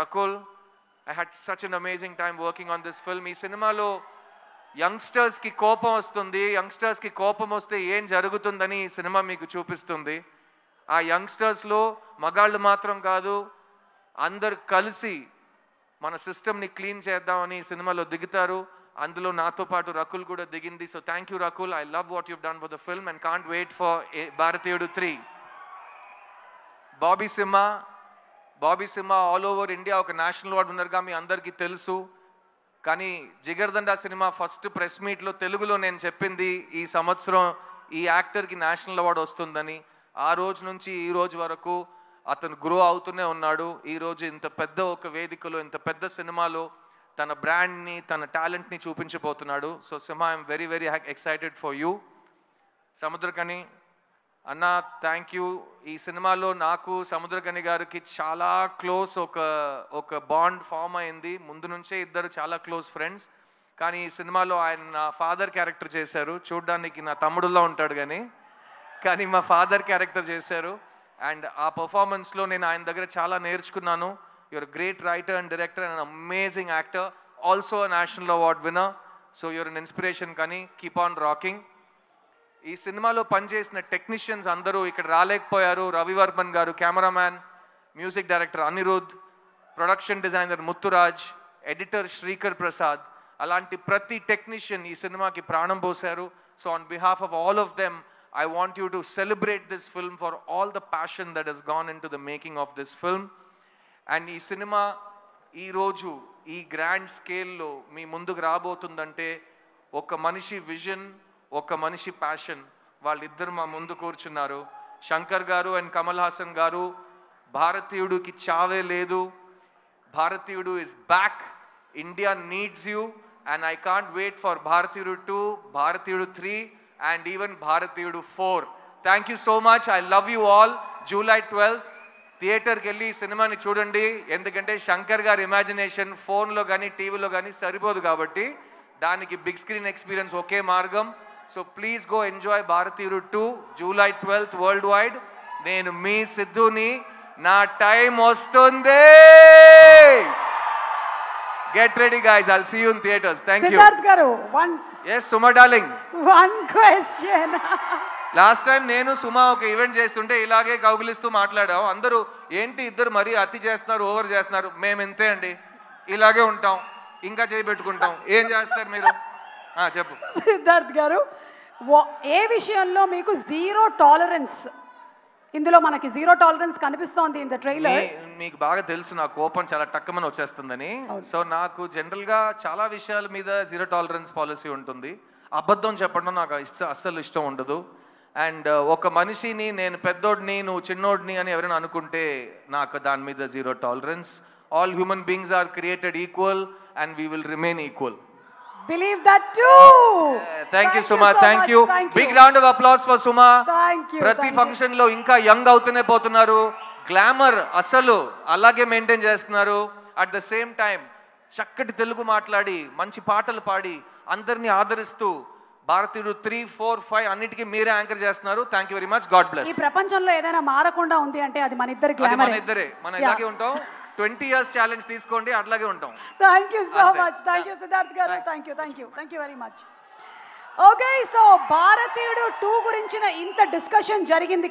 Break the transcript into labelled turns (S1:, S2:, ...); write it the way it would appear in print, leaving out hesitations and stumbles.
S1: Rakul, I had such an amazing time working on this film. Ee cinema lo youngsters ki కోపం వస్తుంది, youngsters ki కోపం వస్తే ఏం జరుగుతుందని ఈ సినిమా మీకు చూపిస్తుంది. ఆ youngsters లో మగాళ్ళు మాత్రం కాదు, అందరు కలిసి మన సిస్టమ్ని క్లీన్ చేద్దామని ఈ సినిమాలో దిగుతారు. అందులో నాతో పాటు రకుల్ కూడా దిగింది. So thank you Rakul, I love what you've done for the film and can't wait for Bharateeyudu 3. Bobby Simha all over India ఒక నేషనల్ అవార్డు ఉన్నారుగా మీ అందరికీ తెలుసు. కానీ జిగర్దండా సినిమా ఫస్ట్ ప్రెస్ మీట్లో తెలుగులో నేను చెప్పింది ఈ సంవత్సరం ఈ యాక్టర్కి నేషనల్ అవార్డు వస్తుందని. ఆ రోజు నుంచి ఈ రోజు వరకు అతను గ్రో అవుతూనే ఉన్నాడు. ఈరోజు ఇంత పెద్ద ఒక వేదికలో, ఇంత పెద్ద సినిమాలో తన బ్రాండ్ని, తన టాలెంట్ని చూపించబోతున్నాడు. So Simha, I'm very very excited for you. Samuthirakani అన్న, థ్యాంక్ యూ. ఈ సినిమాలో నాకు సముద్రకని గారికి చాలా క్లోజ్ ఒక బాండ్ ఫామ్ అయింది. ముందు నుంచే ఇద్దరు చాలా క్లోజ్ ఫ్రెండ్స్. కానీ ఈ సినిమాలో ఆయన నా ఫాదర్ క్యారెక్టర్ చేశారు. చూడ్డానికి నా తమ్ముడులా ఉంటాడు కానీ మా ఫాదర్ క్యారెక్టర్ చేశారు. అండ్ ఆ పర్ఫార్మెన్స్లో నేను ఆయన దగ్గర చాలా నేర్చుకున్నాను. You're a great writer and director and amazing actor, also a national award winner. So you're an inspiration. కానీ కీప్ ఆన్ రాకింగ్. ఈ సినిమాలో పనిచేసిన టెక్నీషియన్స్ అందరూ ఇక్కడ రాలేకపోయారు. Ravivarman garu cameraman, music director Anirudh, production designer Muthuraj, editor Sreekar Prasad, అలాంటి ప్రతి టెక్నీషియన్ ఈ సినిమాకి ప్రాణం పోశారు. So on behalf of all of them I want you to celebrate this film for all the passion that has gone into the making of this film. And ee cinema ee roju ee grand scale lo mee munduku raabotundante oka manishi vision, oka manishi passion valliddaru ma mundu koorchunnaru. Shankar garu and Kamal Haasan garu, Bharatiyudu ki chave ledu, Bharatiyudu is back, India needs you, and I can't wait for Bharatiyudu 2, Bharatiyudu 3 and even Bharatiyudu 4. Thank you so much. I love you all. July 12th థియేటర్కి వెళ్ళి సినిమాని చూడండి. ఎందుకంటే శంకర్ గారి imagination ఫోన్లో కానీ టీవీలో కానీ సరిపోదు కాబట్టి దానికి బిగ్ స్క్రీన్ ఎక్స్పీరియన్స్ ఒకే మార్గం. సో ప్లీజ్ గో ఎంజాయ్ భారతీయుడు 2 July 12th వరల్డ్ వైడ్. నేను మీ సిద్ధుని, నా టైం వస్తుంది. Get ready guys, I'll see you in theaters. Thank you.
S2: Siddharth garu,
S1: Yes, Suma darling.
S2: One question.
S1: Last time నేను సుమా ఒక event చేస్తుంటే ఇలాగే కౌగిలిస్తూ మాట్లాడాం. అందరూ ఏంటి ఇద్దరు మరీ అతి చేస్తున్నారు, ఓవర్ చేస్తున్నారు. మేము ఇంతే అండి, ఇలాగే ఉంటాం, ఇంకా చేయబెట్టుకుంటాం. ఏం చేస్తారు మీరు? చెప్పు
S2: సిద్ధార్థ్ గారు, ఏ విషయంలో మీకు జీరో టాలరెన్స్? ఇందులో మనకి జీరో టాలరెన్స్ కనిపిస్తోంది ఇన్ ద ట్రైలర్.
S1: మీకు బాగా తెలుసు నా కోపం చాలా టక్కమని వచ్చేస్తుందని. సో నాకు జనరల్గా చాలా విషయాల మీద జీరో టాలరెన్స్ పాలసీ ఉంటుంది. అబద్ధం చెప్పడం నాకు అస్సలు ఇష్టం ఉండదు. అండ్ ఒక మనిషిని నేను పెద్దోడిని, నువ్వు చిన్నోడిని అని ఎవరైనా అనుకుంటే నాకు దాని మీద zero tolerance. All human beings are created equal and we will remain equal.
S2: Believe that too.
S1: Thank you Suma, thank you. Big round of applause for Suma.
S2: Thank you.
S1: ప్రతి ఫంక్షన్ లో ఇంకా యంగ్ అవుతూనే పోతున్నారు. Glamour అసలు అలాగే maintain చేస్తున్నారు. At the same time చక్కటి తెలుగు మాట్లాడి మంచి పాటలు పాడి అందరినీ ఆదరిస్తూ భారతీయుడు 3, 4, 5 అన్నిటికీ మీరే యాంకర్ చేస్తున్నారు. Thank you very much. God bless.
S2: ఈ ప్రపంచంలో ఏదైనా మారకుండా ఉంది అంటే అది మన ఇద్దరి గ్లామర్.
S1: మన ఇద్దరే, మనం ఇలాగే ఉంటాం. 20 years ఛాలెంజ్ తీసుకోండి, అట్లాగే ఉంటాం.
S2: Thank you so much. Thank you Siddharth గారు. Thank you very much. Okay, so Bharateeyudu 2 గురించిన ఇంత డిస్కషన్ జరిగింది.